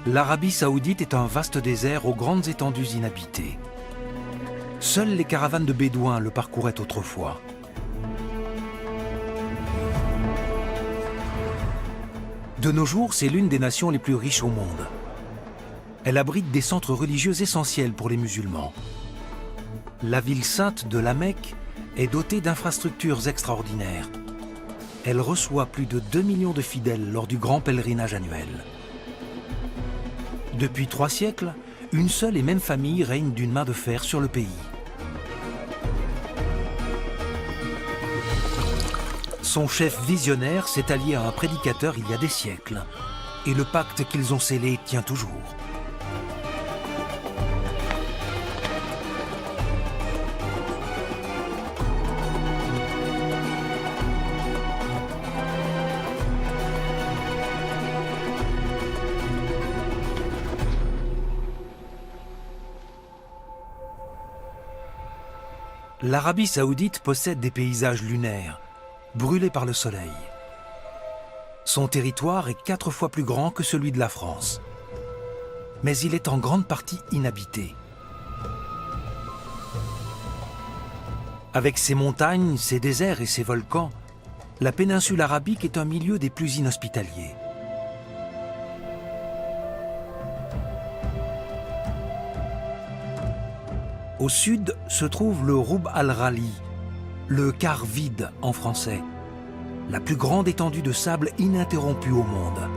L'Arabie saoudite est un vaste désert aux grandes étendues inhabitées. Seules les caravanes de bédouins le parcouraient autrefois. De nos jours, c'est l'une des nations les plus riches au monde. Elle abrite des centres religieux essentiels pour les musulmans. La ville sainte de la Mecque est dotée d'infrastructures extraordinaires. Elle reçoit plus de 2 millions de fidèles lors du grand pèlerinage annuel. Depuis 3 siècles, une seule et même famille règne d'une main de fer sur le pays. Son chef visionnaire s'est allié à un prédicateur il y a des siècles, et le pacte qu'ils ont scellé tient toujours. L'Arabie saoudite possède des paysages lunaires, brûlés par le soleil. Son territoire est 4 fois plus grand que celui de la France. Mais il est en grande partie inhabité. Avec ses montagnes, ses déserts et ses volcans, la péninsule arabique est un milieu des plus inhospitaliers. Au sud se trouve le Roub al-Rali, le quart vide en français, la plus grande étendue de sable ininterrompue au monde.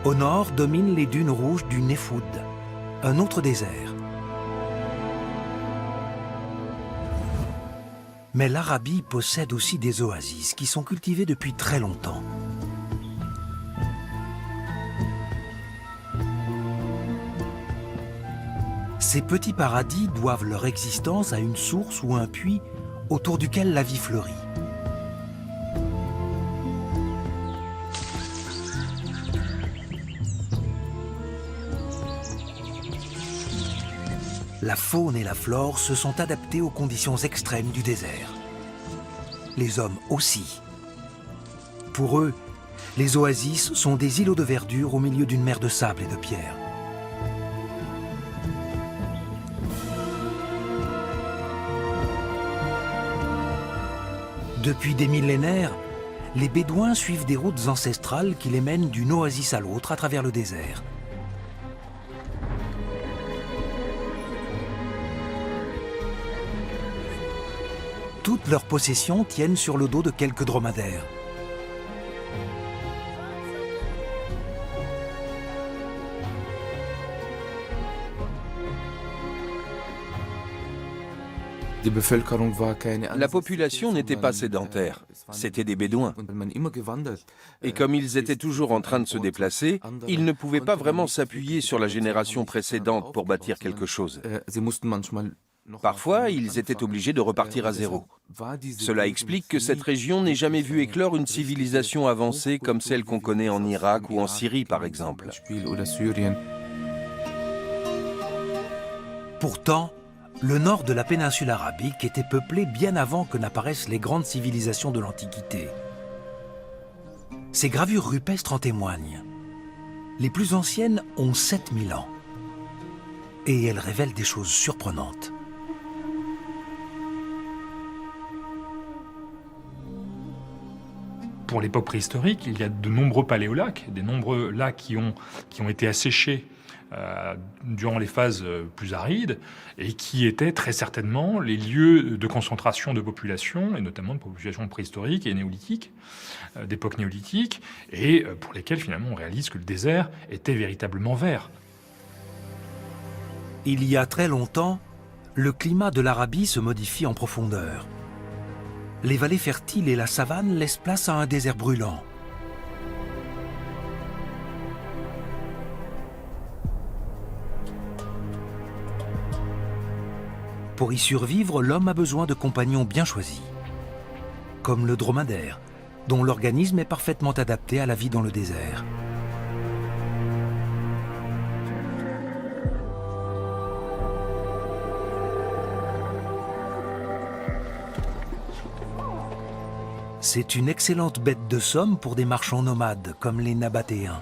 Au nord dominent les dunes rouges du Nefoud, un autre désert. Mais l'Arabie possède aussi des oasis qui sont cultivées depuis très longtemps. Ces petits paradis doivent leur existence à une source ou un puits autour duquel la vie fleurit. La faune et la flore se sont adaptées aux conditions extrêmes du désert. Les hommes aussi. Pour eux, les oasis sont des îlots de verdure au milieu d'une mer de sable et de pierre. Depuis des millénaires, les Bédouins suivent des routes ancestrales qui les mènent d'une oasis à l'autre à travers le désert. Toutes leurs possessions tiennent sur le dos de quelques dromadaires. La population n'était pas sédentaire, c'était des bédouins. Et comme ils étaient toujours en train de se déplacer, ils ne pouvaient pas vraiment s'appuyer sur la génération précédente pour bâtir quelque chose. Parfois, ils étaient obligés de repartir à zéro. Cela explique que cette région n'ait jamais vu éclore une civilisation avancée comme celle qu'on connaît en Irak ou en Syrie, par exemple. Pourtant, le nord de la péninsule arabique était peuplé bien avant que n'apparaissent les grandes civilisations de l'Antiquité. Ces gravures rupestres en témoignent. Les plus anciennes ont 7000 ans. Et elles révèlent des choses surprenantes. Pour l'époque préhistorique, il y a de nombreux paléolacs, des nombreux lacs qui ont été asséchés durant les phases plus arides et qui étaient très certainement les lieux de concentration de population, et notamment de populations préhistoriques et néolithiques, d'époque néolithique, et pour lesquels finalement on réalise que le désert était véritablement vert. Il y a très longtemps, le climat de l'Arabie se modifie en profondeur. Les vallées fertiles et la savane laissent place à un désert brûlant. Pour y survivre, l'homme a besoin de compagnons bien choisis, comme le dromadaire, dont l'organisme est parfaitement adapté à la vie dans le désert. C'est une excellente bête de somme pour des marchands nomades comme les Nabatéens.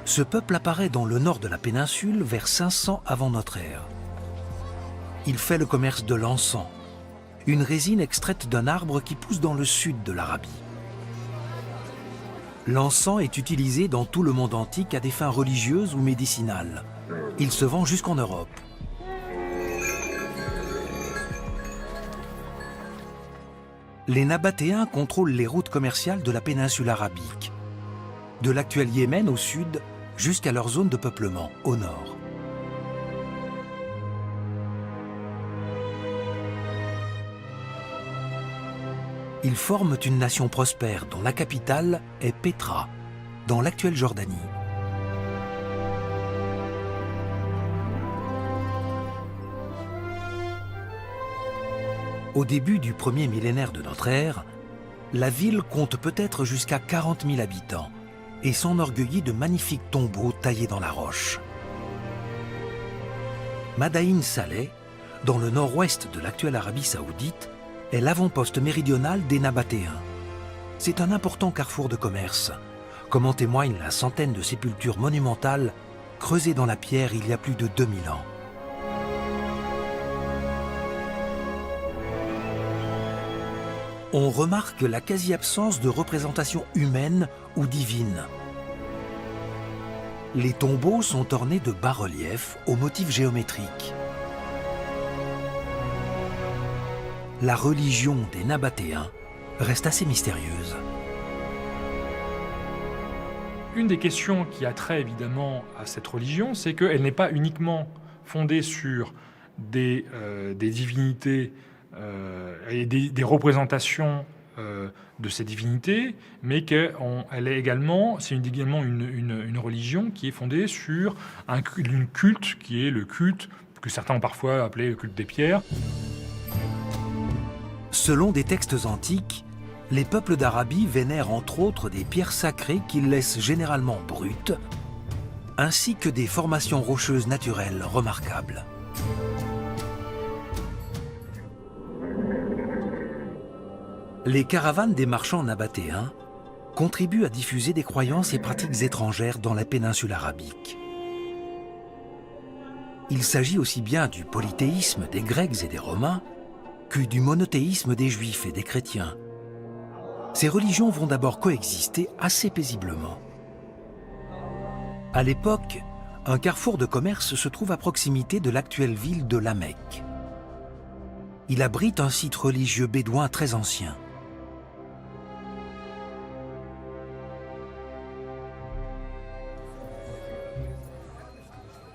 Ce peuple apparaît dans le nord de la péninsule vers 500 avant notre ère. Il fait le commerce de l'encens, une résine extraite d'un arbre qui pousse dans le sud de l'Arabie. L'encens est utilisé dans tout le monde antique à des fins religieuses ou médicinales. Il se vend jusqu'en Europe. Les Nabatéens contrôlent les routes commerciales de la péninsule arabique, de l'actuel Yémen au sud jusqu'à leur zone de peuplement au nord. Ils forment une nation prospère dont la capitale est Pétra, dans l'actuelle Jordanie. Au début du premier millénaire de notre ère, la ville compte peut-être jusqu'à 40 000 habitants et s'enorgueillit de magnifiques tombeaux taillés dans la roche. Madaïn Saleh, dans le nord-ouest de l'actuelle Arabie saoudite, est l'avant-poste méridional des Nabatéens. C'est un important carrefour de commerce, comme en témoigne la centaine de sépultures monumentales creusées dans la pierre il y a plus de 2000 ans. On remarque la quasi-absence de représentation humaine ou divine. Les tombeaux sont ornés de bas-reliefs aux motifs géométriques. La religion des Nabatéens reste assez mystérieuse. Une des questions qui a trait évidemment à cette religion, c'est qu'elle n'est pas uniquement fondée sur des divinités et des représentations de ces divinités, mais qu'elle est également, c'est également une religion qui est fondée sur un culte qui est le culte que certains ont parfois appelé le culte des pierres. Selon des textes antiques, les peuples d'Arabie vénèrent entre autres des pierres sacrées qu'ils laissent généralement brutes, ainsi que des formations rocheuses naturelles remarquables. Les caravanes des marchands nabatéens contribuent à diffuser des croyances et pratiques étrangères dans la péninsule arabique. Il s'agit aussi bien du polythéisme des Grecs et des Romains que du monothéisme des Juifs et des chrétiens. Ces religions vont d'abord coexister assez paisiblement. À l'époque, un carrefour de commerce se trouve à proximité de l'actuelle ville de La Mecque. Il abrite un site religieux bédouin très ancien.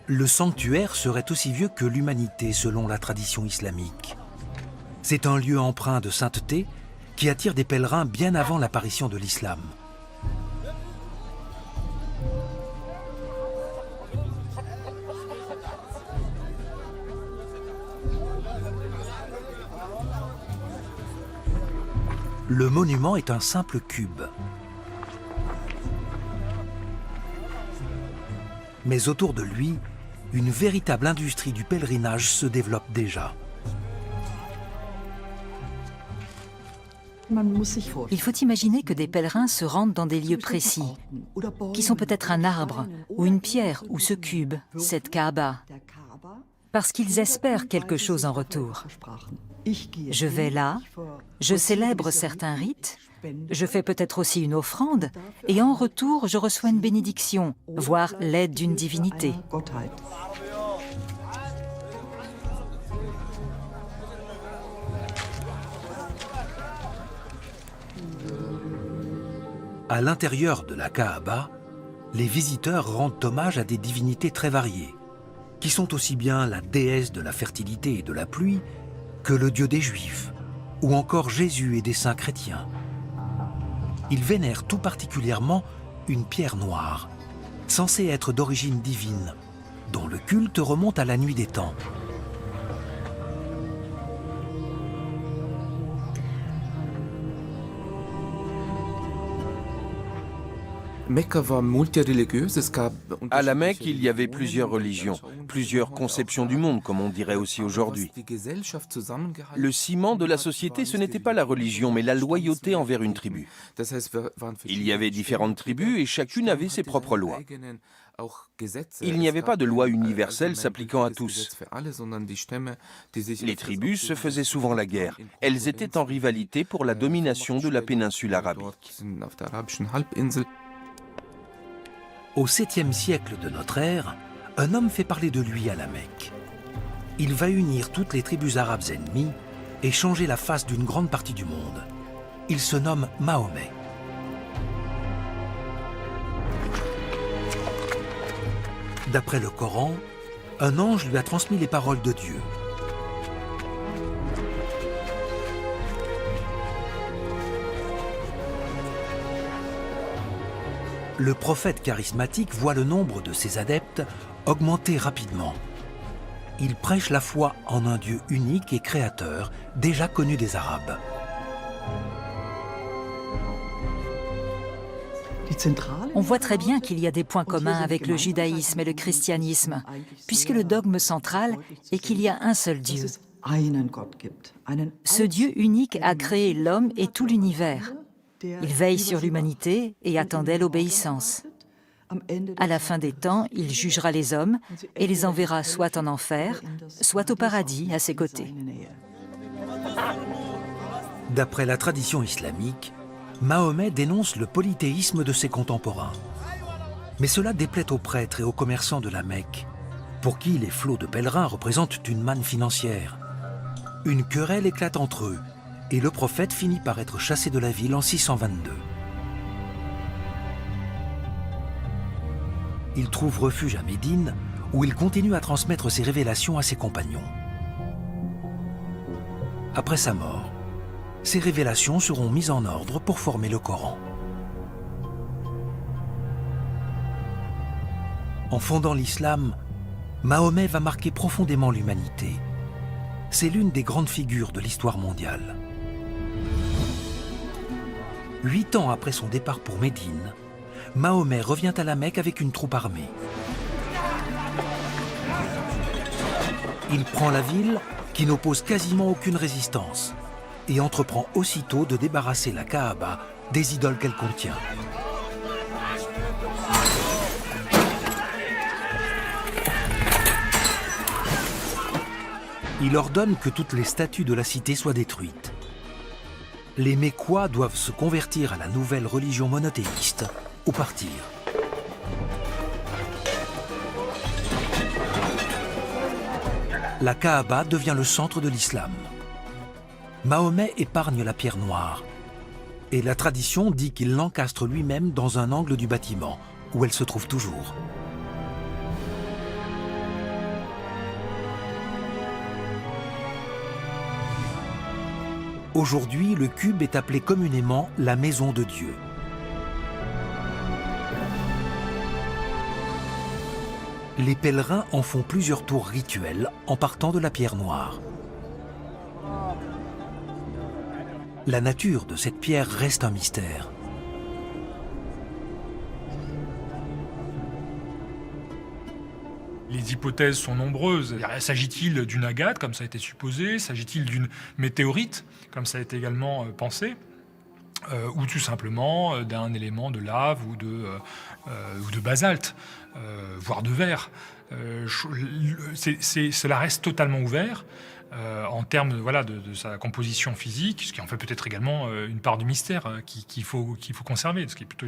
Le sanctuaire serait aussi vieux que l'humanité selon la tradition islamique. C'est un lieu empreint de sainteté qui attire des pèlerins bien avant l'apparition de l'islam. Le monument est un simple cube. Mais autour de lui, une véritable industrie du pèlerinage se développe déjà. Il faut imaginer que des pèlerins se rendent dans des lieux précis, qui sont peut-être un arbre, ou une pierre, ou ce cube, cette Kaaba, parce qu'ils espèrent quelque chose en retour. Je vais là, je célèbre certains rites, je fais peut-être aussi une offrande, et en retour, je reçois une bénédiction, voire l'aide d'une divinité. À l'intérieur de la Kaaba, les visiteurs rendent hommage à des divinités très variées, qui sont aussi bien la déesse de la fertilité et de la pluie que le dieu des Juifs, ou encore Jésus et des saints chrétiens. Ils vénèrent tout particulièrement une pierre noire, censée être d'origine divine, dont le culte remonte à la nuit des temps. À la Mecque, il y avait plusieurs religions, plusieurs conceptions du monde, comme on dirait aussi aujourd'hui. Le ciment de la société, ce n'était pas la religion, mais la loyauté envers une tribu. Il y avait différentes tribus et chacune avait ses propres lois. Il n'y avait pas de loi universelle s'appliquant à tous. Les tribus se faisaient souvent la guerre. Elles étaient en rivalité pour la domination de la péninsule arabique. Au 7e siècle de notre ère, un homme fait parler de lui à la Mecque. Il va unir toutes les tribus arabes ennemies et changer la face d'une grande partie du monde. Il se nomme Mahomet. D'après le Coran, un ange lui a transmis les paroles de Dieu. Le prophète charismatique voit le nombre de ses adeptes augmenter rapidement. Il prêche la foi en un Dieu unique et créateur, déjà connu des Arabes. On voit très bien qu'il y a des points communs avec le judaïsme et le christianisme, puisque le dogme central est qu'il y a un seul Dieu. Ce Dieu unique a créé l'homme et tout l'univers. Il veille sur l'humanité et attendait l'obéissance. À la fin des temps, il jugera les hommes et les enverra soit en enfer, soit au paradis à ses côtés. D'après la tradition islamique, Mahomet dénonce le polythéisme de ses contemporains. Mais cela déplaît aux prêtres et aux commerçants de la Mecque, pour qui les flots de pèlerins représentent une manne financière. Une querelle éclate entre eux, et le prophète finit par être chassé de la ville en 622. Il trouve refuge à Médine, où il continue à transmettre ses révélations à ses compagnons. Après sa mort, ces révélations seront mises en ordre pour former le Coran. En fondant l'islam, Mahomet va marquer profondément l'humanité. C'est l'une des grandes figures de l'histoire mondiale. 8 ans après son départ pour Médine, Mahomet revient à la Mecque avec une troupe armée. Il prend la ville, qui n'oppose quasiment aucune résistance, et entreprend aussitôt de débarrasser la Kaaba des idoles qu'elle contient. Il ordonne que toutes les statues de la cité soient détruites. Les Mécois doivent se convertir à la nouvelle religion monothéiste ou partir. La Kaaba devient le centre de l'islam. Mahomet épargne la pierre noire, et la tradition dit qu'il l'encastre lui-même dans un angle du bâtiment, où elle se trouve toujours. Aujourd'hui, le cube est appelé communément la maison de Dieu. Les pèlerins en font plusieurs tours rituels en partant de la pierre noire. La nature de cette pierre reste un mystère. Les hypothèses sont nombreuses. S'agit-il d'une agate, comme ça a été supposé? S'agit-il d'une météorite, comme ça a été également pensé? Ou tout simplement d'un élément de lave ou de basalte, voire de verre. Cela reste totalement ouvert en termes de sa composition physique, ce qui en fait peut-être également une part du mystère qu'il faut conserver, ce qui est plutôt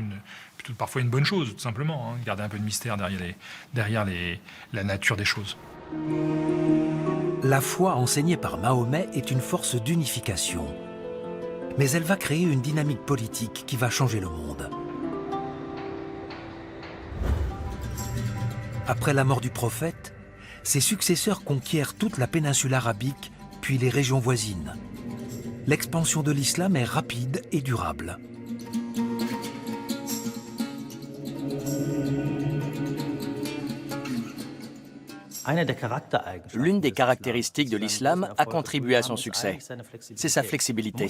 parfois une bonne chose, tout simplement, garder un peu de mystère derrière la nature des choses. La foi enseignée par Mahomet est une force d'unification. Mais elle va créer une dynamique politique qui va changer le monde. Après la mort du prophète, ses successeurs conquièrent toute la péninsule arabique, puis les régions voisines. L'expansion de l'islam est rapide et durable. L'une des caractéristiques de l'islam a contribué à son succès. C'est sa flexibilité.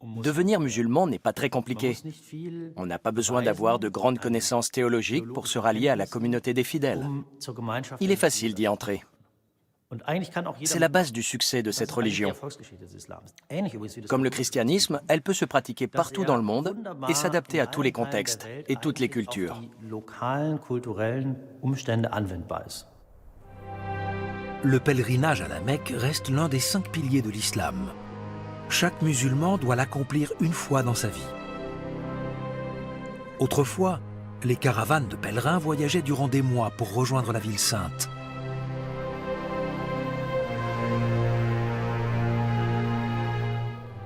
Devenir musulman n'est pas très compliqué. On n'a pas besoin d'avoir de grandes connaissances théologiques pour se rallier à la communauté des fidèles. Il est facile d'y entrer. C'est la base du succès de cette religion. Comme le christianisme, elle peut se pratiquer partout dans le monde et s'adapter à tous les contextes et toutes les cultures. Le pèlerinage à la Mecque reste l'un des 5 piliers de l'islam. Chaque musulman doit l'accomplir une fois dans sa vie. Autrefois, les caravanes de pèlerins voyageaient durant des mois pour rejoindre la ville sainte.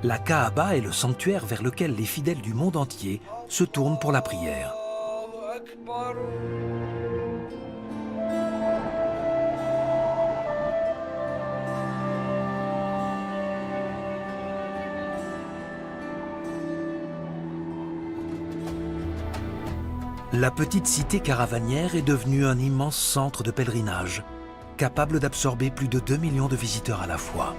La Kaaba est le sanctuaire vers lequel les fidèles du monde entier se tournent pour la prière. La petite cité caravanière est devenue un immense centre de pèlerinage, capable d'absorber plus de 2 millions de visiteurs à la fois.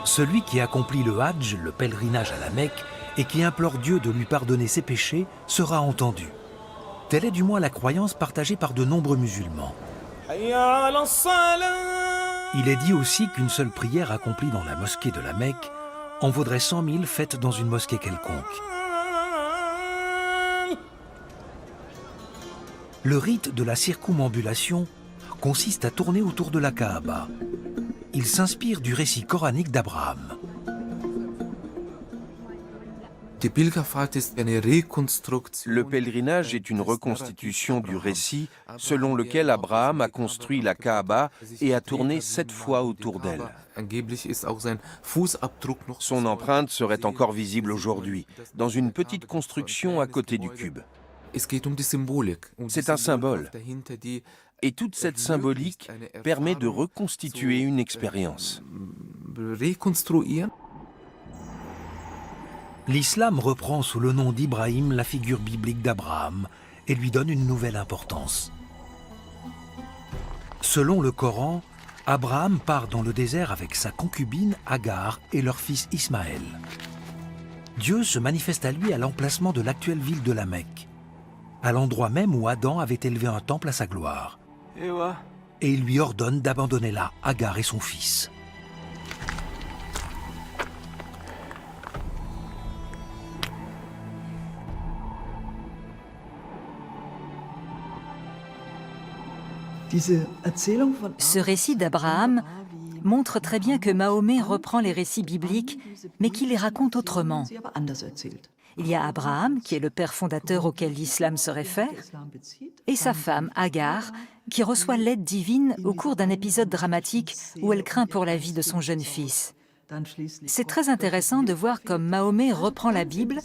Celui qui accomplit le Hadj, le pèlerinage à la Mecque, et qui implore Dieu de lui pardonner ses péchés, sera entendu. Telle est du moins la croyance partagée par de nombreux musulmans. Il est dit aussi qu'une seule prière accomplie dans la mosquée de la Mecque en vaudrait 100 000 faites dans une mosquée quelconque. Le rite de la circumambulation consiste à tourner autour de la Kaaba. Il s'inspire du récit coranique d'Abraham. Le pèlerinage est une reconstitution du récit selon lequel Abraham a construit la Kaaba et a tourné 7 fois autour d'elle. Son empreinte serait encore visible aujourd'hui, dans une petite construction à côté du cube. C'est un symbole. Et toute cette symbolique permet de reconstituer une expérience. L'islam reprend sous le nom d'Ibrahim la figure biblique d'Abraham et lui donne une nouvelle importance. Selon le Coran, Abraham part dans le désert avec sa concubine Agar et leur fils Ismaël. Dieu se manifeste à lui à l'emplacement de l'actuelle ville de la Mecque, à l'endroit même où Adam avait élevé un temple à sa gloire. Et il lui ordonne d'abandonner là Agar et son fils. Ce récit d'Abraham montre très bien que Mahomet reprend les récits bibliques, mais qu'il les raconte autrement. Il y a Abraham, qui est le père fondateur auquel l'islam se réfère, et sa femme, Agar, qui reçoit l'aide divine au cours d'un épisode dramatique où elle craint pour la vie de son jeune fils. C'est très intéressant de voir comme Mahomet reprend la Bible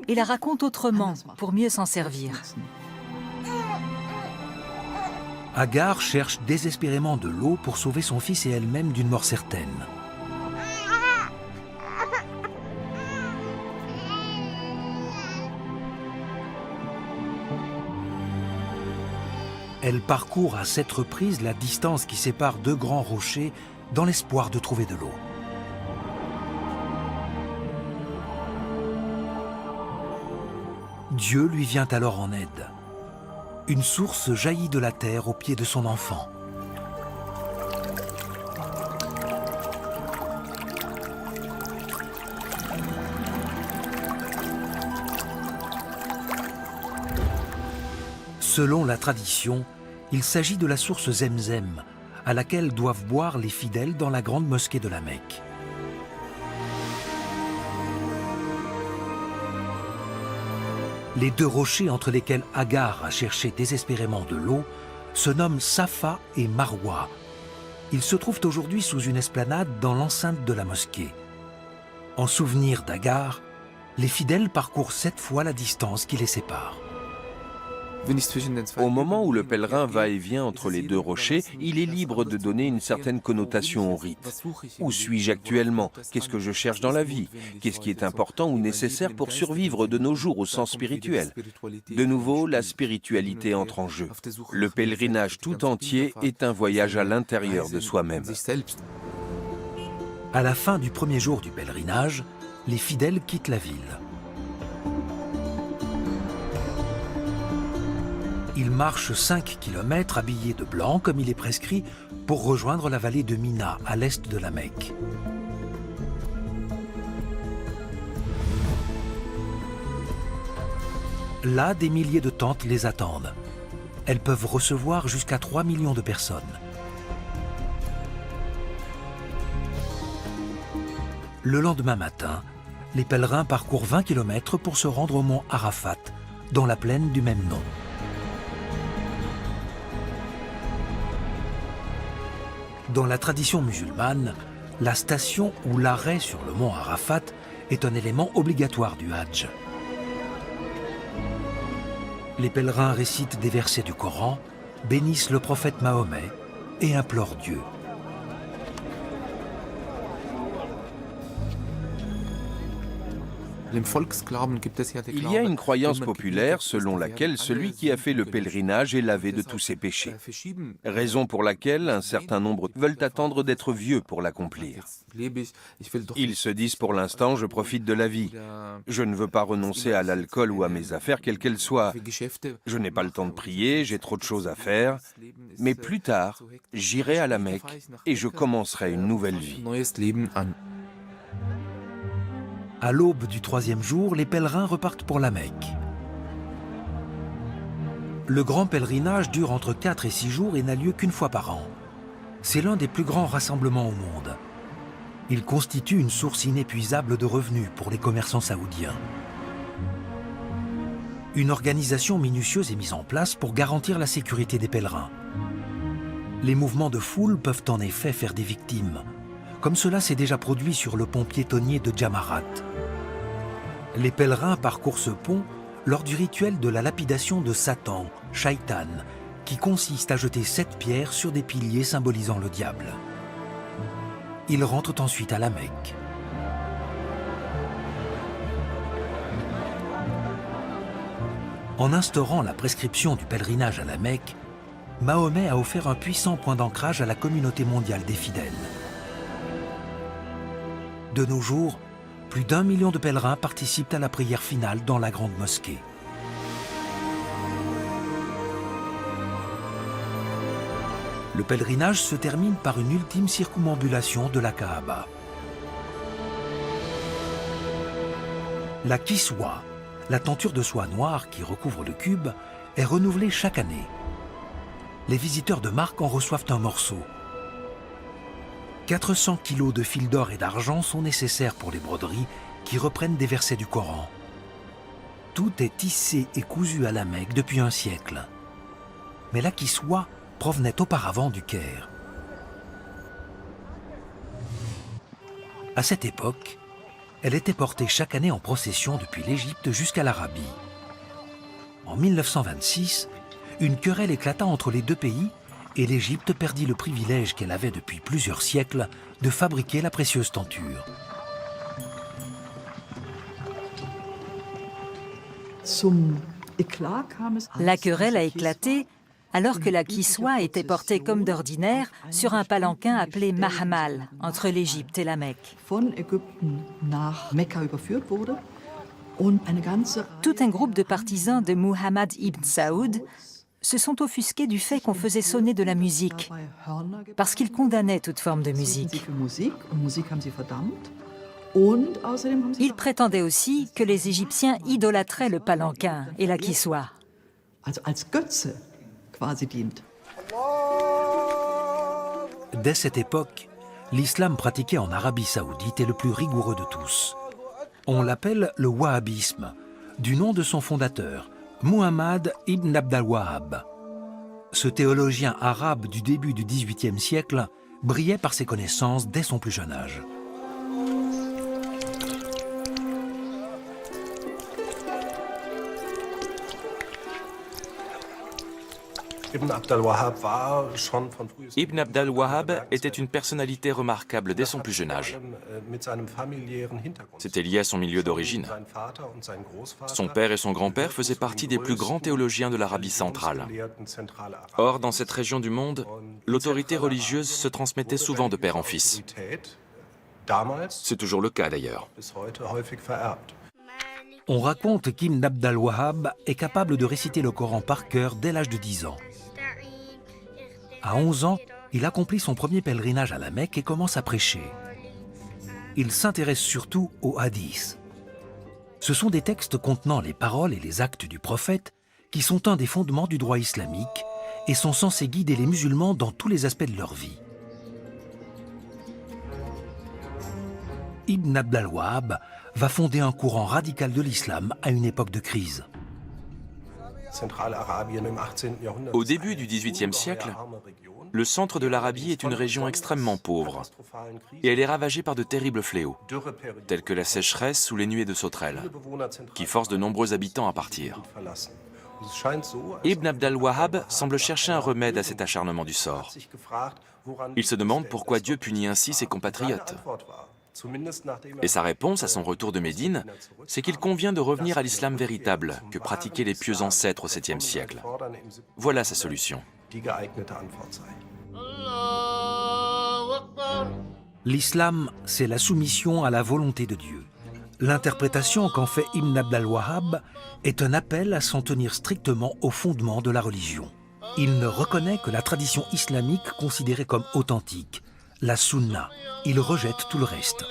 et la raconte autrement pour mieux s'en servir. Agar cherche désespérément de l'eau pour sauver son fils et elle-même d'une mort certaine. Elle parcourt à 7 reprises la distance qui sépare 2 grands rochers dans l'espoir de trouver de l'eau. Dieu lui vient alors en aide. Une source jaillit de la terre au pied de son enfant. Selon la tradition, il s'agit de la source Zemzem, à laquelle doivent boire les fidèles dans la grande mosquée de la Mecque. Les 2 rochers entre lesquels Agar a cherché désespérément de l'eau se nomment Safa et Marwa. Ils se trouvent aujourd'hui sous une esplanade dans l'enceinte de la mosquée. En souvenir d'Agar, les fidèles parcourent 7 fois la distance qui les sépare. Au moment où le pèlerin va et vient entre les deux rochers, il est libre de donner une certaine connotation au rite. Où suis-je actuellement? Qu'est-ce que je cherche dans la vie? Qu'est-ce qui est important ou nécessaire pour survivre de nos jours au sens spirituel? De nouveau, la spiritualité entre en jeu. Le pèlerinage tout entier est un voyage à l'intérieur de soi-même. À la fin du premier jour du pèlerinage, les fidèles quittent la ville. Ils marchent 5 km habillés de blanc, comme il est prescrit, pour rejoindre la vallée de Mina, à l'est de la Mecque. Là, des milliers de tentes les attendent. Elles peuvent recevoir jusqu'à 3 millions de personnes. Le lendemain matin, les pèlerins parcourent 20 km pour se rendre au mont Arafat, dans la plaine du même nom. Dans la tradition musulmane, la station ou l'arrêt sur le mont Arafat est un élément obligatoire du Hajj. Les pèlerins récitent des versets du Coran, bénissent le prophète Mahomet et implorent Dieu. Il y a une croyance populaire selon laquelle celui qui a fait le pèlerinage est lavé de tous ses péchés. Raison pour laquelle un certain nombre veulent attendre d'être vieux pour l'accomplir. Ils se disent pour l'instant, je profite de la vie. Je ne veux pas renoncer à l'alcool ou à mes affaires, quelles qu'elles soient. Je n'ai pas le temps de prier, j'ai trop de choses à faire. Mais plus tard, j'irai à la Mecque et je commencerai une nouvelle vie. À l'aube du 3e jour, les pèlerins repartent pour la Mecque. Le grand pèlerinage dure entre 4 et 6 jours et n'a lieu qu'une fois par an. C'est l'un des plus grands rassemblements au monde. Il constitue une source inépuisable de revenus pour les commerçants saoudiens. Une organisation minutieuse est mise en place pour garantir la sécurité des pèlerins. Les mouvements de foule peuvent en effet faire des victimes, comme cela s'est déjà produit sur le pont piétonnier de Jamarat. Les pèlerins parcourent ce pont lors du rituel de la lapidation de Satan, Shaitan, qui consiste à jeter 7 pierres sur des piliers symbolisant le diable. Ils rentrent ensuite à la Mecque. En instaurant la prescription du pèlerinage à la Mecque, Mahomet a offert un puissant point d'ancrage à la communauté mondiale des fidèles. De nos jours, plus d'1 million de pèlerins participent à la prière finale dans la grande mosquée. Le pèlerinage se termine par une ultime circumambulation de la Kaaba. La kiswa, la tenture de soie noire qui recouvre le cube, est renouvelée chaque année. Les visiteurs de marque en reçoivent un morceau. 400 kilos de fil d'or et d'argent sont nécessaires pour les broderies qui reprennent des versets du Coran. Tout est tissé et cousu à la Mecque depuis un siècle. Mais la kiswa provenait auparavant du Caire. À cette époque, elle était portée chaque année en procession depuis l'Égypte jusqu'à l'Arabie. En 1926, une querelle éclata entre les deux pays et l'Égypte perdit le privilège qu'elle avait depuis plusieurs siècles de fabriquer la précieuse tenture. La querelle a éclaté alors que la kiswa était portée comme d'ordinaire sur un palanquin appelé mahmal entre l'Égypte et la Mecque. Tout un groupe de partisans de Muhammad ibn Saoud se sont offusqués du fait qu'on faisait sonner de la musique, parce qu'ils condamnaient toute forme de musique. Ils prétendaient aussi que les Égyptiens idolâtraient le palanquin et la kiswa. Dès cette époque, l'islam pratiqué en Arabie saoudite est le plus rigoureux de tous. On l'appelle le wahhabisme, du nom de son fondateur, Muhammad ibn Abd al-Wahhab. Ce théologien arabe du début du XVIIIe siècle brillait par ses connaissances dès son plus jeune âge. Ibn Abd al-Wahhab était une personnalité remarquable dès son plus jeune âge. C'était lié à son milieu d'origine. Son père et son grand-père faisaient partie des plus grands théologiens de l'Arabie centrale. Or, dans cette région du monde, l'autorité religieuse se transmettait souvent de père en fils. C'est toujours le cas d'ailleurs. On raconte qu'Ibn Abd al-Wahhab est capable de réciter le Coran par cœur dès l'âge de 10 ans. À 11 ans, il accomplit son premier pèlerinage à la Mecque et commence à prêcher. Il s'intéresse surtout aux hadiths. Ce sont des textes contenant les paroles et les actes du prophète qui sont un des fondements du droit islamique et sont censés guider les musulmans dans tous les aspects de leur vie. Ibn Abd al-Wahhab va fonder un courant radical de l'islam à une époque de crise. Au début du XVIIIe siècle, le centre de l'Arabie est une région extrêmement pauvre et elle est ravagée par de terribles fléaux, tels que la sécheresse ou les nuées de sauterelles, qui forcent de nombreux habitants à partir. Ibn Abd al-Wahhab semble chercher un remède à cet acharnement du sort. Il se demande pourquoi Dieu punit ainsi ses compatriotes. Et sa réponse à son retour de Médine, c'est qu'il convient de revenir à l'islam véritable que pratiquaient les pieux ancêtres au 7e siècle. Voilà sa solution. L'islam, c'est la soumission à la volonté de Dieu. L'interprétation qu'en fait Ibn Abd al-Wahhab est un appel à s'en tenir strictement au fondement de la religion. Il ne reconnaît que la tradition islamique considérée comme authentique, la sunna. Il rejette tout le reste.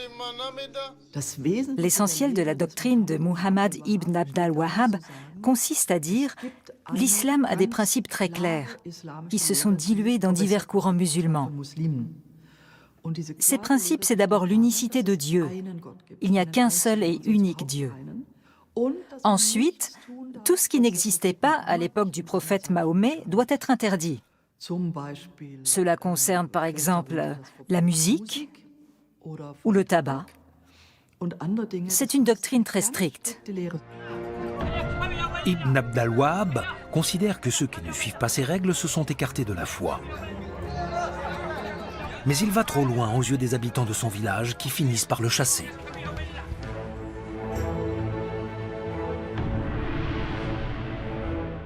L'essentiel de la doctrine de Muhammad ibn Abd al-Wahhab consiste à dire « l'islam a des principes très clairs qui se sont dilués dans divers courants musulmans. Ces principes, c'est d'abord l'unicité de Dieu. Il n'y a qu'un seul et unique Dieu. Ensuite, tout ce qui n'existait pas à l'époque du prophète Mahomet doit être interdit. Cela concerne par exemple la musique ou le tabac. C'est une doctrine très stricte. Ibn Abd al-Wahhab considère que ceux qui ne suivent pas ces règles se sont écartés de la foi. Mais il va trop loin aux yeux des habitants de son village qui finissent par le chasser.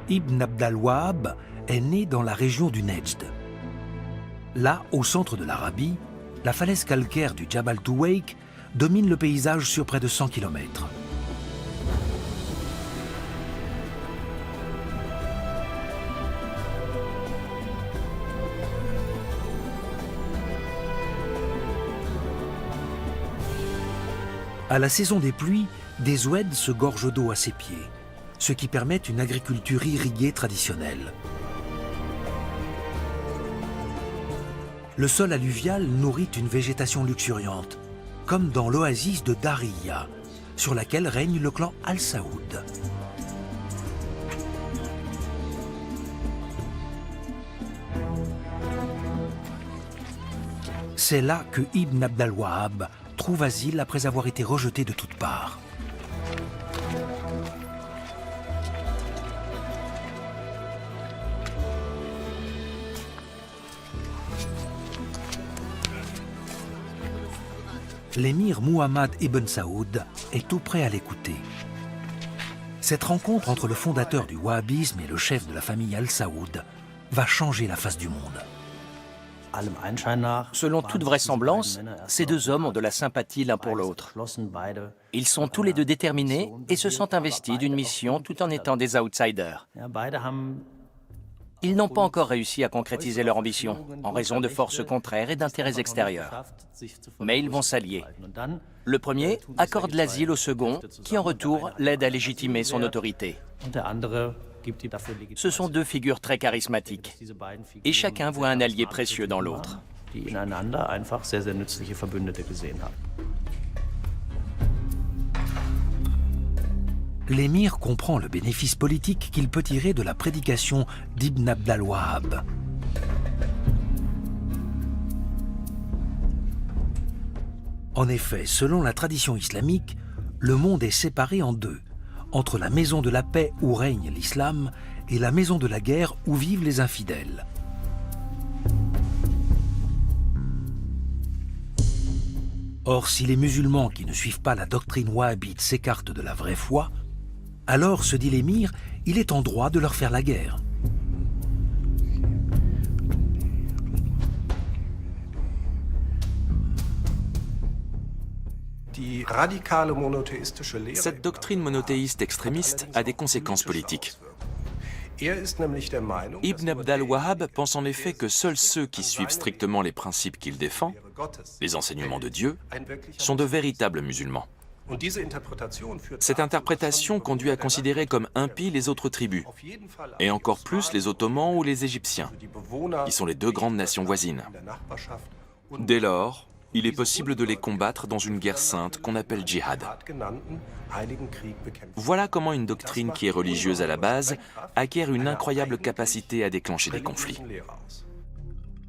Ibn Abd al-Wahhab est né dans la région du Nejd. Là, au centre de l'Arabie, la falaise calcaire du Jabal Tuwayk domine le paysage sur près de 100 km. À la saison des pluies, des oueds se gorgent d'eau à ses pieds, ce qui permet une agriculture irriguée traditionnelle. Le sol alluvial nourrit une végétation luxuriante, comme dans l'oasis de Dariyah, sur laquelle règne le clan Al-Saoud. C'est là que Ibn Abd al-Wahhab trouve asile après avoir été rejeté de toutes parts. L'émir Muhammad ibn Saoud est tout prêt à l'écouter. Cette rencontre entre le fondateur du wahhabisme et le chef de la famille Al-Saoud va changer la face du monde. Selon toute vraisemblance, ces deux hommes ont de la sympathie l'un pour l'autre. Ils sont tous les deux déterminés et se sentent investis d'une mission tout en étant des outsiders. Ils n'ont pas encore réussi à concrétiser leur ambition, en raison de forces contraires et d'intérêts extérieurs. Mais ils vont s'allier. Le premier accorde l'asile au second, qui en retour l'aide à légitimer son autorité. Ce sont deux figures très charismatiques, et chacun voit un allié précieux dans l'autre. L'émir comprend le bénéfice politique qu'il peut tirer de la prédication d'Ibn Abd al-Wahhab. En effet, selon la tradition islamique, le monde est séparé en deux, entre la maison de la paix où règne l'islam et la maison de la guerre où vivent les infidèles. Or, si les musulmans qui ne suivent pas la doctrine wahhabite s'écartent de la vraie foi, alors, se dit l'émir, il est en droit de leur faire la guerre. Cette doctrine monothéiste extrémiste a des conséquences politiques. Ibn Abd al-Wahhab pense en effet que seuls ceux qui suivent strictement les principes qu'il défend, les enseignements de Dieu, sont de véritables musulmans. Cette interprétation conduit à considérer comme impies les autres tribus, et encore plus les Ottomans ou les Égyptiens, qui sont les deux grandes nations voisines. Dès lors, il est possible de les combattre dans une guerre sainte qu'on appelle djihad. Voilà comment une doctrine qui est religieuse à la base acquiert une incroyable capacité à déclencher des conflits.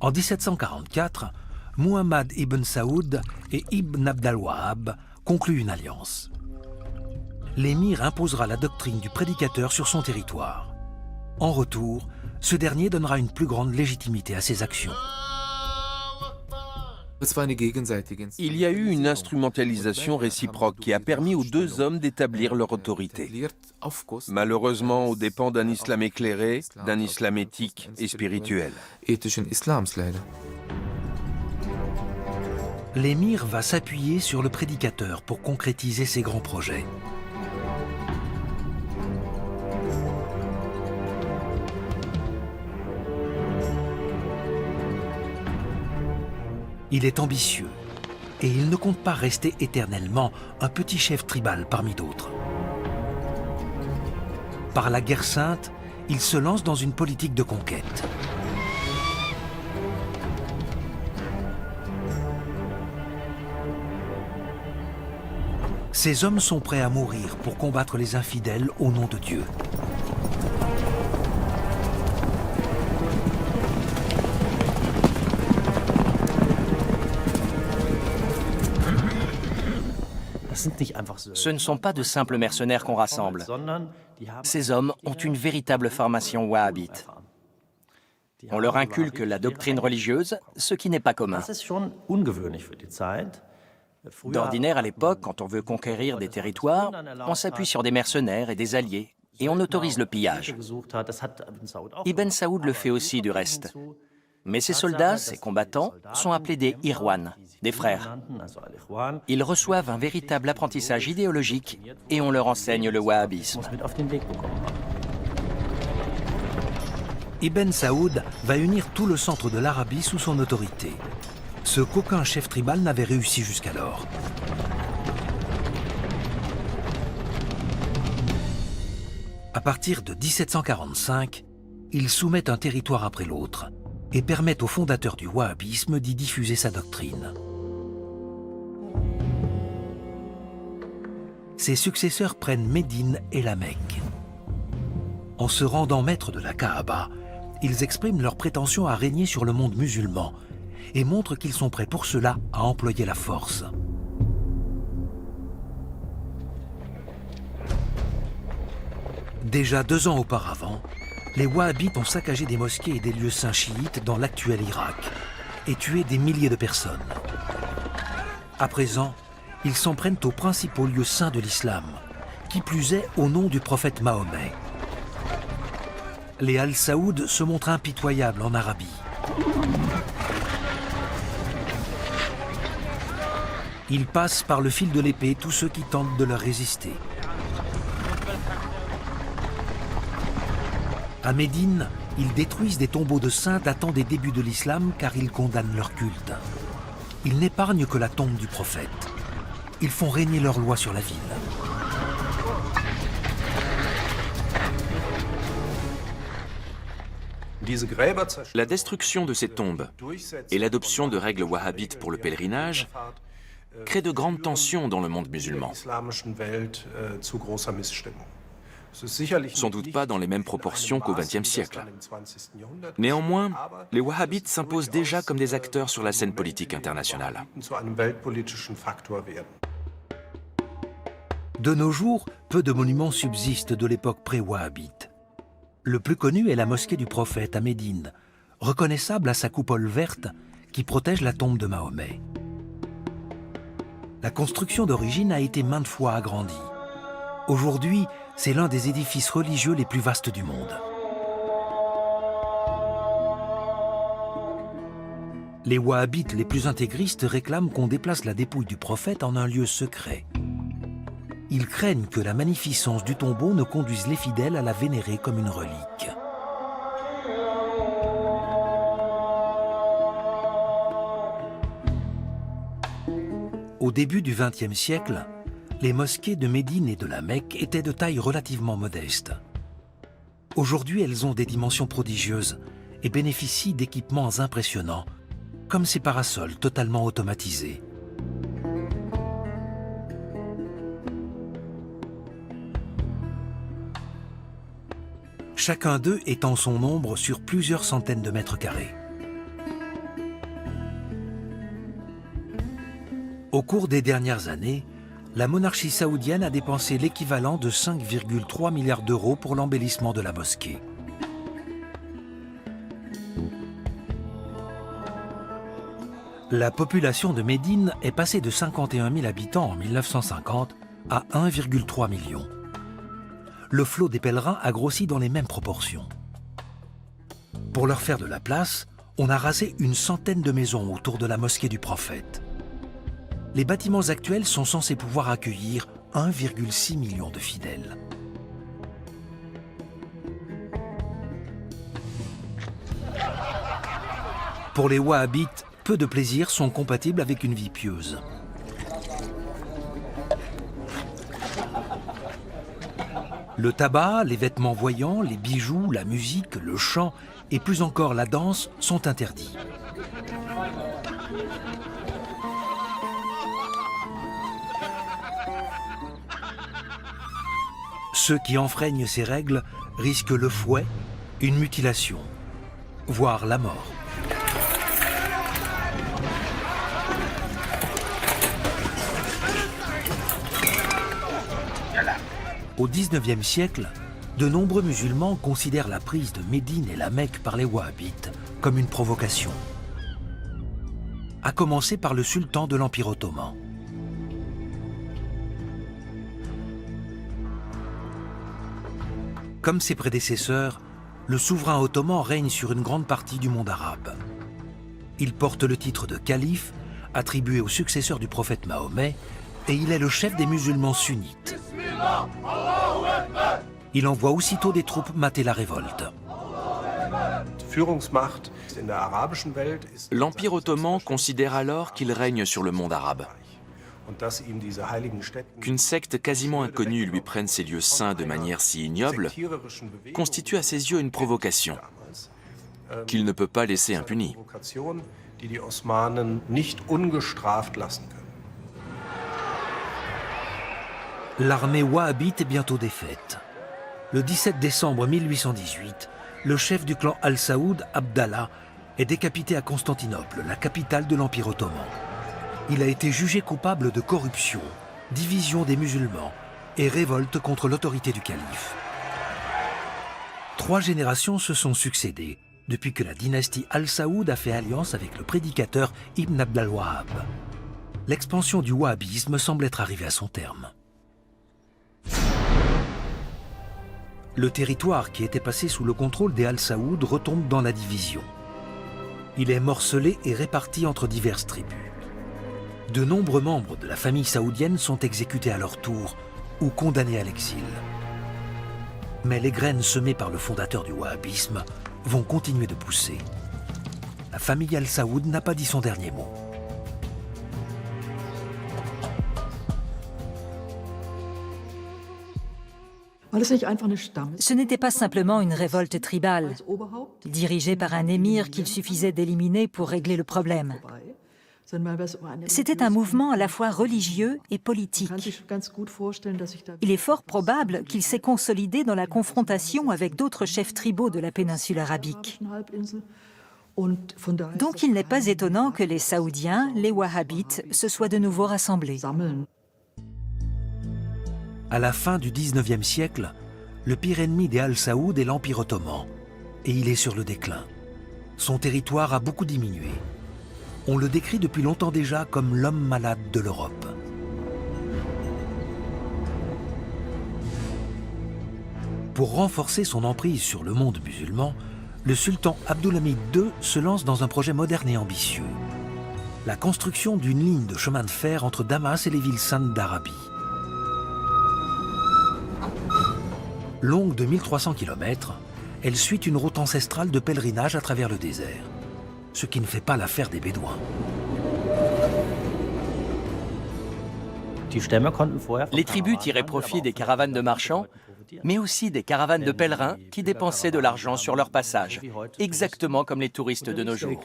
En 1744, Muhammad ibn Saoud et Ibn Abd al-Wahhab concluent une alliance. L'émir imposera la doctrine du prédicateur sur son territoire. En retour, ce dernier donnera une plus grande légitimité à ses actions. Il y a eu une instrumentalisation réciproque qui a permis aux deux hommes d'établir leur autorité. Malheureusement, aux dépens d'un islam éclairé, d'un islam éthique et spirituel. L'émir va s'appuyer sur le prédicateur pour concrétiser ses grands projets. Il est ambitieux et il ne compte pas rester éternellement un petit chef tribal parmi d'autres. Par la guerre sainte, il se lance dans une politique de conquête. Ces hommes sont prêts à mourir pour combattre les infidèles au nom de Dieu. Ce ne sont pas de simples mercenaires qu'on rassemble. Ces hommes ont une véritable formation wahhabite. On leur inculque la doctrine religieuse, ce qui n'est pas commun. D'ordinaire, à l'époque, quand on veut conquérir des territoires, on s'appuie sur des mercenaires et des alliés, et on autorise le pillage. Ibn Saoud le fait aussi, du reste. Mais ces soldats, ces combattants, sont appelés des Irwan, des frères. Ils reçoivent un véritable apprentissage idéologique et on leur enseigne le wahhabisme. Ibn Saoud va unir tout le centre de l'Arabie sous son autorité, ce qu'aucun chef tribal n'avait réussi jusqu'alors. À partir de 1745, il soumet un territoire après l'autre et permet au fondateur du wahhabisme d'y diffuser sa doctrine. Ses successeurs prennent Médine et la Mecque. En se rendant maîtres de la Kaaba, ils expriment leur prétention à régner sur le monde musulman et montrent qu'ils sont prêts pour cela à employer la force. Déjà 2 ans auparavant, les Wahhabites ont saccagé des mosquées et des lieux saints chiites dans l'actuel Irak et tué des milliers de personnes. À présent, ils s'en prennent aux principaux lieux saints de l'islam, qui plus est au nom du prophète Mahomet. Les Al-Saoud se montrent impitoyables en Arabie. Ils passent par le fil de l'épée tous ceux qui tentent de leur résister. À Médine, ils détruisent des tombeaux de saints datant des débuts de l'islam car ils condamnent leur culte. Ils n'épargnent que la tombe du prophète. Ils font régner leur loi sur la ville. La destruction de ces tombes et l'adoption de règles wahhabites pour le pèlerinage créent de grandes tensions dans le monde musulman. Sans doute pas dans les mêmes proportions qu'au XXe siècle. Néanmoins, les wahhabites s'imposent déjà comme des acteurs sur la scène politique internationale. De nos jours, peu de monuments subsistent de l'époque pré-wahhabite. Le plus connu est la mosquée du prophète à Médine, reconnaissable à sa coupole verte qui protège la tombe de Mahomet. La construction d'origine a été maintes fois agrandie. Aujourd'hui, c'est l'un des édifices religieux les plus vastes du monde. Les wahhabites les plus intégristes réclament qu'on déplace la dépouille du prophète en un lieu secret. Ils craignent que la magnificence du tombeau ne conduise les fidèles à la vénérer comme une relique. Au début du XXe siècle, les mosquées de Médine et de la Mecque étaient de taille relativement modeste. Aujourd'hui, elles ont des dimensions prodigieuses et bénéficient d'équipements impressionnants, comme ces parasols totalement automatisés. Chacun d'eux étend son ombre sur plusieurs centaines de mètres carrés. Au cours des dernières années, la monarchie saoudienne a dépensé l'équivalent de 5,3 milliards d'euros pour l'embellissement de la mosquée. La population de Médine est passée de 51 000 habitants en 1950 à 1,3 million. Le flot des pèlerins a grossi dans les mêmes proportions. Pour leur faire de la place, on a rasé une centaine de maisons autour de la mosquée du prophète. Les bâtiments actuels sont censés pouvoir accueillir 1,6 million de fidèles. Pour les wahhabites, peu de plaisirs sont compatibles avec une vie pieuse. Le tabac, les vêtements voyants, les bijoux, la musique, le chant et plus encore la danse sont interdits. Ceux qui enfreignent ces règles risquent le fouet, une mutilation, voire la mort. Au XIXe siècle, de nombreux musulmans considèrent la prise de Médine et la Mecque par les wahhabites comme une provocation. À commencer par le sultan de l'Empire ottoman. Comme ses prédécesseurs, le souverain ottoman règne sur une grande partie du monde arabe. Il porte le titre de calife, attribué au successeur du prophète Mahomet, et il est le chef des musulmans sunnites. Il envoie aussitôt des troupes mater la révolte. L'Empire ottoman considère alors qu'il règne sur le monde arabe. Qu'une secte quasiment inconnue lui prenne ces lieux saints de manière si ignoble constitue à ses yeux une provocation qu'il ne peut pas laisser impunie. L'armée wahhabite est bientôt défaite. Le 17 décembre 1818, le chef du clan Al-Saoud, Abdallah, est décapité à Constantinople, la capitale de l'Empire ottoman. Il a été jugé coupable de corruption, division des musulmans et révolte contre l'autorité du calife. 3 générations se sont succédées depuis que la dynastie Al-Saoud a fait alliance avec le prédicateur Ibn Abd al-Wahhab. L'expansion du wahhabisme semble être arrivée à son terme. Le territoire qui était passé sous le contrôle des Al-Saoud retombe dans la division. Il est morcelé et réparti entre diverses tribus. De nombreux membres de la famille saoudienne sont exécutés à leur tour ou condamnés à l'exil. Mais les graines semées par le fondateur du wahhabisme vont continuer de pousser. La famille Al-Saoud n'a pas dit son dernier mot. Ce n'était pas simplement une révolte tribale, dirigée par un émir qu'il suffisait d'éliminer pour régler le problème. C'était un mouvement à la fois religieux et politique. Il est fort probable qu'il s'est consolidé dans la confrontation avec d'autres chefs tribaux de la péninsule arabique. Donc il n'est pas étonnant que les Saoudiens, les Wahhabites, se soient de nouveau rassemblés. À la fin du XIXe siècle, Le pire ennemi des Al Saoud est l'Empire ottoman, et il est sur le déclin. Son territoire a beaucoup diminué. On le décrit depuis longtemps déjà comme l'homme malade de l'Europe. Pour renforcer son emprise sur le monde musulman, le sultan Abdulhamid II se lance dans un projet moderne et ambitieux. La construction d'une ligne de chemin de fer entre Damas et les villes saintes d'Arabie. Longue de 1300 km, elle suit une route ancestrale de pèlerinage à travers le désert, ce qui ne fait pas l'affaire des Bédouins. Les tribus tiraient profit des caravanes de marchands, mais aussi des caravanes de pèlerins qui dépensaient de l'argent sur leur passage, exactement comme les touristes de nos jours.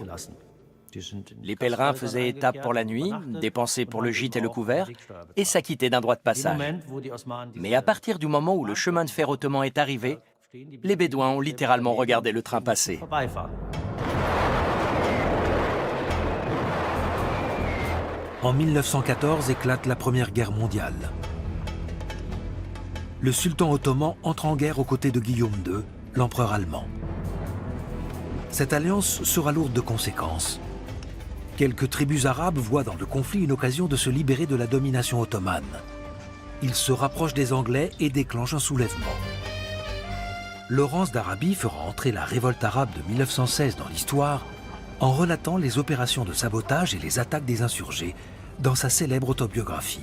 Les pèlerins faisaient étape pour la nuit, dépensaient pour le gîte et le couvert, et s'acquittaient d'un droit de passage. Mais à partir du moment où le chemin de fer ottoman est arrivé, les Bédouins ont littéralement regardé le train passer. En 1914 éclate la Première Guerre mondiale. Le sultan ottoman entre en guerre aux côtés de Guillaume II, l'empereur allemand. Cette alliance sera lourde de conséquences. Quelques tribus arabes voient dans le conflit une occasion de se libérer de la domination ottomane. Ils se rapprochent des Anglais et déclenchent un soulèvement. Laurence d'Arabie fera entrer la révolte arabe de 1916 dans l'histoire en relatant les opérations de sabotage et les attaques des insurgés dans sa célèbre autobiographie.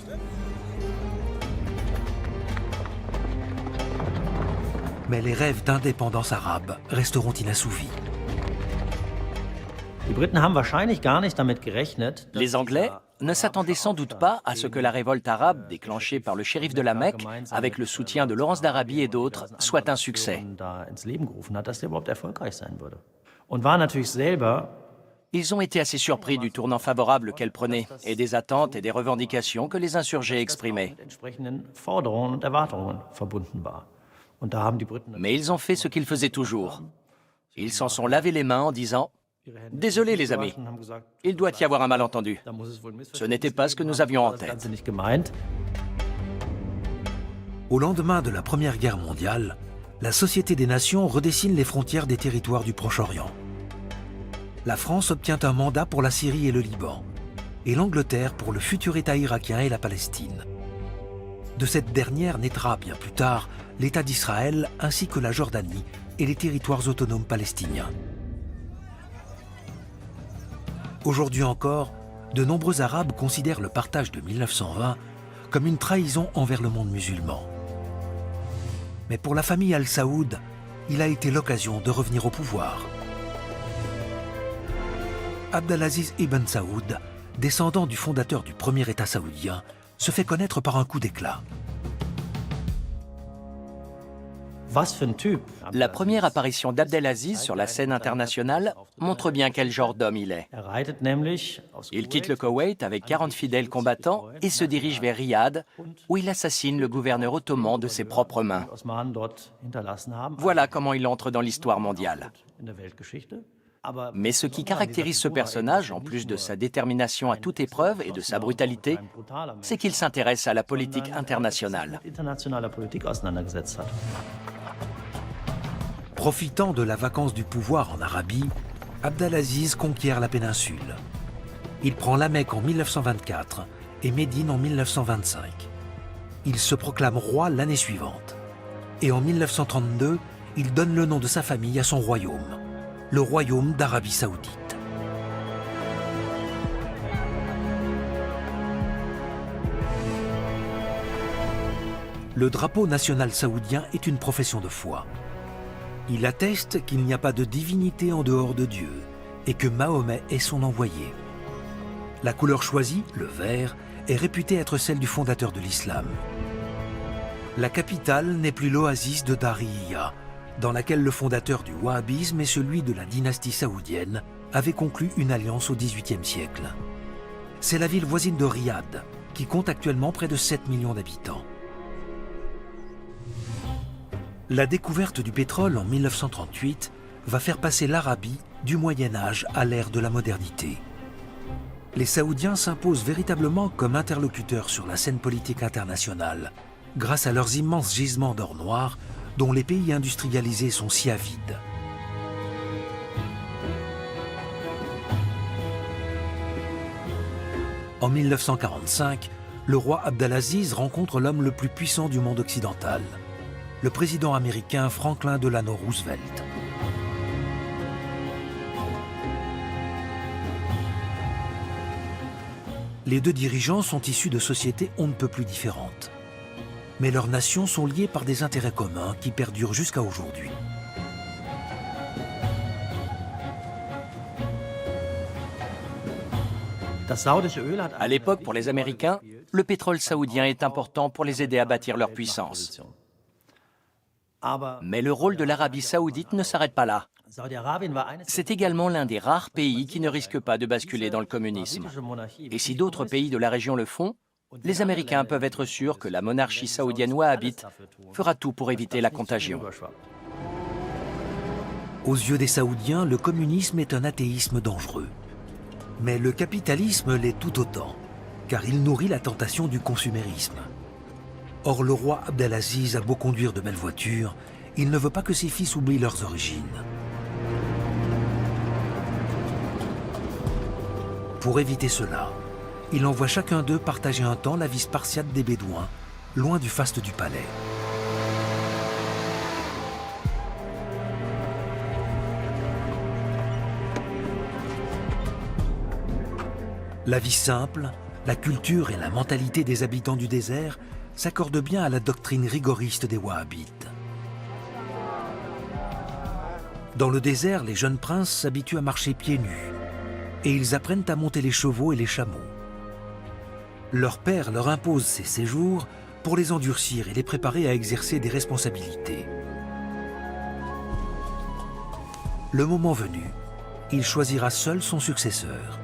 Mais les rêves d'indépendance arabe resteront inassouvis. Les Anglais ne s'attendaient sans doute pas à ce que la révolte arabe déclenchée par le shérif de la Mecque, avec le soutien de Laurence d'Arabie et d'autres, soit un succès. Ils ont été assez surpris du tournant favorable qu'elle prenait et des attentes et des revendications que les insurgés exprimaient. Mais ils ont fait ce qu'ils faisaient toujours. Ils s'en sont lavé les mains en disant « Désolé les amis, il doit y avoir un malentendu. Ce n'était pas ce que nous avions en tête. » Au lendemain de la Première Guerre mondiale, la Société des Nations redessine les frontières des territoires du Proche-Orient. La France obtient un mandat pour la Syrie et le Liban, et l'Angleterre pour le futur État irakien et la Palestine. De cette dernière naîtra bien plus tard l'État d'Israël ainsi que la Jordanie et les territoires autonomes palestiniens. Aujourd'hui encore, de nombreux Arabes considèrent le partage de 1920 comme une trahison envers le monde musulman. Mais pour la famille Al Saoud, il a été l'occasion de revenir au pouvoir. Abdelaziz Ibn Saoud, descendant du fondateur du premier État saoudien, se fait connaître par un coup d'éclat. La première apparition d'Abdelaziz sur la scène internationale montre bien quel genre d'homme il est. Il quitte le Koweït avec 40 fidèles combattants et se dirige vers Riyad, où il assassine le gouverneur ottoman de ses propres mains. Voilà comment il entre dans l'histoire mondiale. Mais ce qui caractérise ce personnage, en plus de sa détermination à toute épreuve et de sa brutalité, c'est qu'il s'intéresse à la politique internationale. Profitant de la vacance du pouvoir en Arabie, Abdelaziz conquiert la péninsule. Il prend la Mecque en 1924 et Médine en 1925. Il se proclame roi l'année suivante. Et en 1932, il donne le nom de sa famille à son royaume, le royaume d'Arabie Saoudite. Le drapeau national saoudien est une profession de foi. Il atteste qu'il n'y a pas de divinité en dehors de Dieu et que Mahomet est son envoyé. La couleur choisie, le vert, est réputée être celle du fondateur de l'islam. La capitale n'est plus l'oasis de Dariyya, dans laquelle le fondateur du wahhabisme et celui de la dynastie saoudienne avaient conclu une alliance au XVIIIe siècle. C'est la ville voisine de Riyad, qui compte actuellement près de 7 millions d'habitants. La découverte du pétrole en 1938 va faire passer l'Arabie du Moyen-Âge à l'ère de la modernité. Les Saoudiens s'imposent véritablement comme interlocuteurs sur la scène politique internationale, grâce à leurs immenses gisements d'or noir, dont les pays industrialisés sont si avides. En 1945, le roi Abdelaziz rencontre l'homme le plus puissant du monde occidental, le président américain Franklin Delano Roosevelt. Les deux dirigeants sont issus de sociétés on ne peut plus différentes. Mais leurs nations sont liées par des intérêts communs qui perdurent jusqu'à aujourd'hui. À l'époque, pour les Américains, le pétrole saoudien est important pour les aider à bâtir leur puissance. Mais le rôle de l'Arabie saoudite ne s'arrête pas là. C'est également l'un des rares pays qui ne risque pas de basculer dans le communisme. Et si d'autres pays de la région le font, les Américains peuvent être sûrs que la monarchie saoudienne wahhabite fera tout pour éviter la contagion. Aux yeux des Saoudiens, le communisme est un athéisme dangereux. Mais le capitalisme l'est tout autant, car il nourrit la tentation du consumérisme. Or, le roi Abdelaziz a beau conduire de belles voitures, il ne veut pas que ses fils oublient leurs origines. Pour éviter cela, il envoie chacun d'eux partager un temps la vie spartiate des Bédouins, loin du faste du palais. La vie simple, la culture et la mentalité des habitants du désert s'accordent bien à la doctrine rigoriste des Wahhabites. Dans le désert, les jeunes princes s'habituent à marcher pieds nus et ils apprennent à monter les chevaux et les chameaux. Leur père leur impose ces séjours pour les endurcir et les préparer à exercer des responsabilités. Le moment venu, il choisira seul son successeur.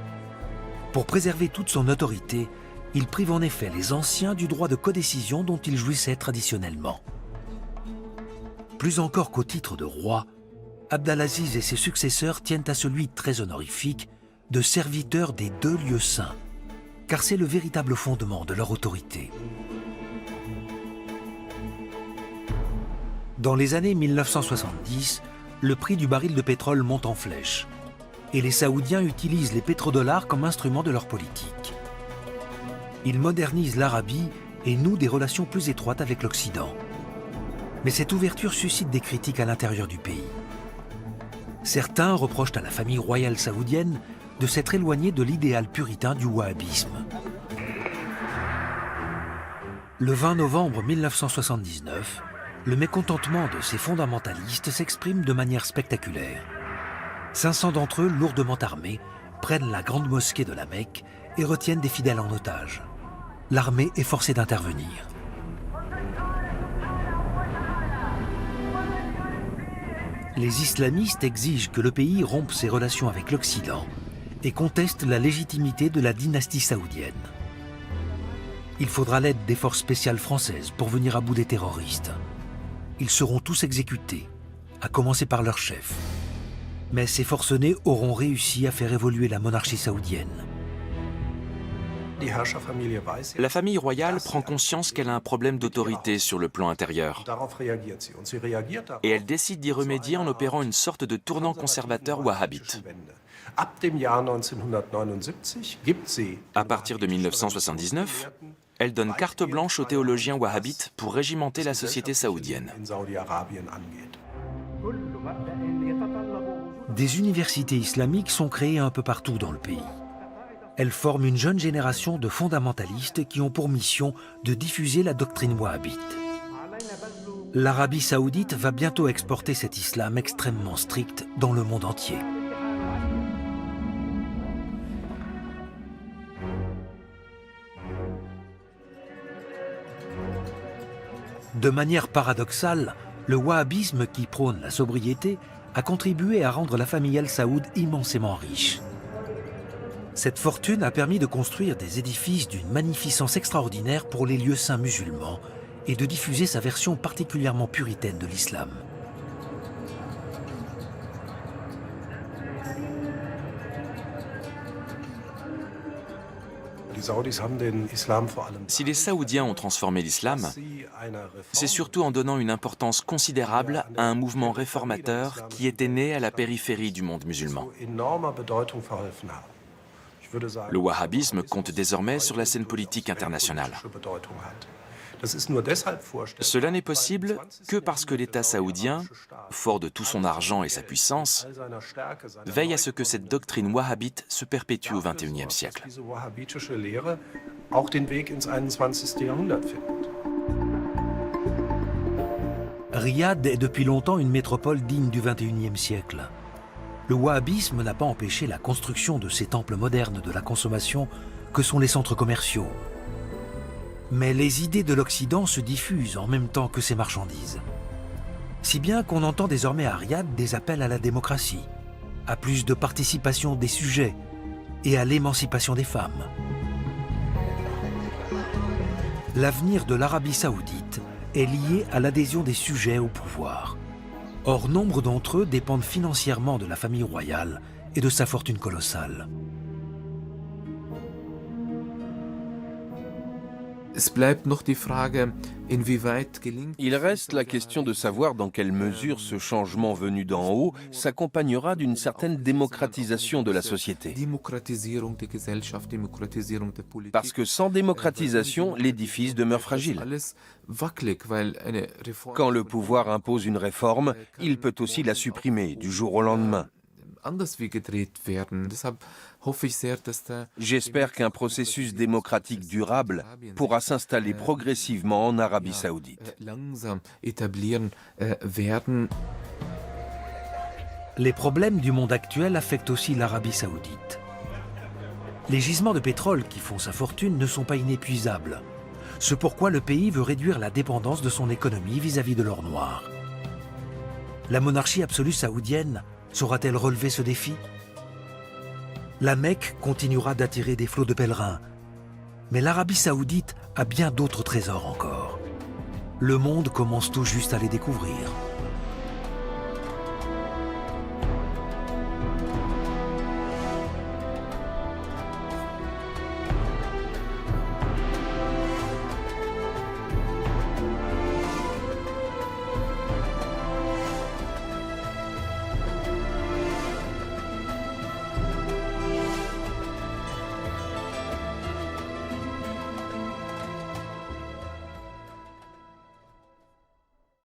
Pour préserver toute son autorité, il prive en effet les anciens du droit de codécision dont ils jouissaient traditionnellement. Plus encore qu'au titre de roi, Abdelaziz et ses successeurs tiennent à celui très honorifique de serviteurs des deux lieux saints, car c'est le véritable fondement de leur autorité. Dans les années 1970, le prix du baril de pétrole monte en flèche, et les Saoudiens utilisent les pétrodollars comme instrument de leur politique. Ils modernisent l'Arabie et nouent des relations plus étroites avec l'Occident. Mais cette ouverture suscite des critiques à l'intérieur du pays. Certains reprochent à la famille royale saoudienne de s'être éloignée de l'idéal puritain du wahhabisme. Le 20 novembre 1979, le mécontentement de ces fondamentalistes s'exprime de manière spectaculaire. 500 d'entre eux, lourdement armés, prennent la grande mosquée de la Mecque et retiennent des fidèles en otage. L'armée est forcée d'intervenir. Les islamistes exigent que le pays rompe ses relations avec l'Occident et contestent la légitimité de la dynastie saoudienne. Il faudra l'aide des forces spéciales françaises pour venir à bout des terroristes. Ils seront tous exécutés, à commencer par leur chef. Mais ces forcenés auront réussi à faire évoluer la monarchie saoudienne. La famille royale prend conscience qu'elle a un problème d'autorité sur le plan intérieur. Et elle décide d'y remédier en opérant une sorte de tournant conservateur wahhabite. À partir de 1979, elle donne carte blanche aux théologiens wahhabites pour régimenter la société saoudienne. Des universités islamiques sont créées un peu partout dans le pays. Elles forment une jeune génération de fondamentalistes qui ont pour mission de diffuser la doctrine wahhabite. L'Arabie saoudite va bientôt exporter cet islam extrêmement strict dans le monde entier. De manière paradoxale, le wahhabisme qui prône la sobriété a contribué à rendre la famille Al Saoud immensément riche. Cette fortune a permis de construire des édifices d'une magnificence extraordinaire pour les lieux saints musulmans et de diffuser sa version particulièrement puritaine de l'islam. Si les Saoudiens ont transformé l'islam, c'est surtout en donnant une importance considérable à un mouvement réformateur qui était né à la périphérie du monde musulman. Le wahhabisme compte désormais sur la scène politique internationale. Cela n'est possible que parce que l'État saoudien, fort de tout son argent et sa puissance, veille à ce que cette doctrine wahhabite se perpétue au XXIe siècle. Riyad est depuis longtemps une métropole digne du XXIe siècle. Le wahhabisme n'a pas empêché la construction de ces temples modernes de la consommation que sont les centres commerciaux. Mais les idées de l'Occident se diffusent en même temps que ces marchandises. Si bien qu'on entend désormais à Riyad des appels à la démocratie, à plus de participation des sujets et à l'émancipation des femmes. L'avenir de l'Arabie saoudite est lié à l'adhésion des sujets au pouvoir. Or, nombre d'entre eux dépendent financièrement de la famille royale et de sa fortune colossale. Il reste la question de savoir dans quelle mesure ce changement venu d'en haut s'accompagnera d'une certaine démocratisation de la société. Parce que sans démocratisation, l'édifice demeure fragile. Quand le pouvoir impose une réforme, il peut aussi la supprimer du jour au lendemain. J'espère qu'un processus démocratique durable pourra s'installer progressivement en Arabie saoudite. Les problèmes du monde actuel affectent aussi l'Arabie saoudite. Les gisements de pétrole qui font sa fortune ne sont pas inépuisables. C'est pourquoi le pays veut réduire la dépendance de son économie vis-à-vis de l'or noir. La monarchie absolue saoudienne saura-t-elle relever ce défi? La Mecque continuera d'attirer des flots de pèlerins, mais l'Arabie saoudite a bien d'autres trésors encore. Le monde commence tout juste à les découvrir.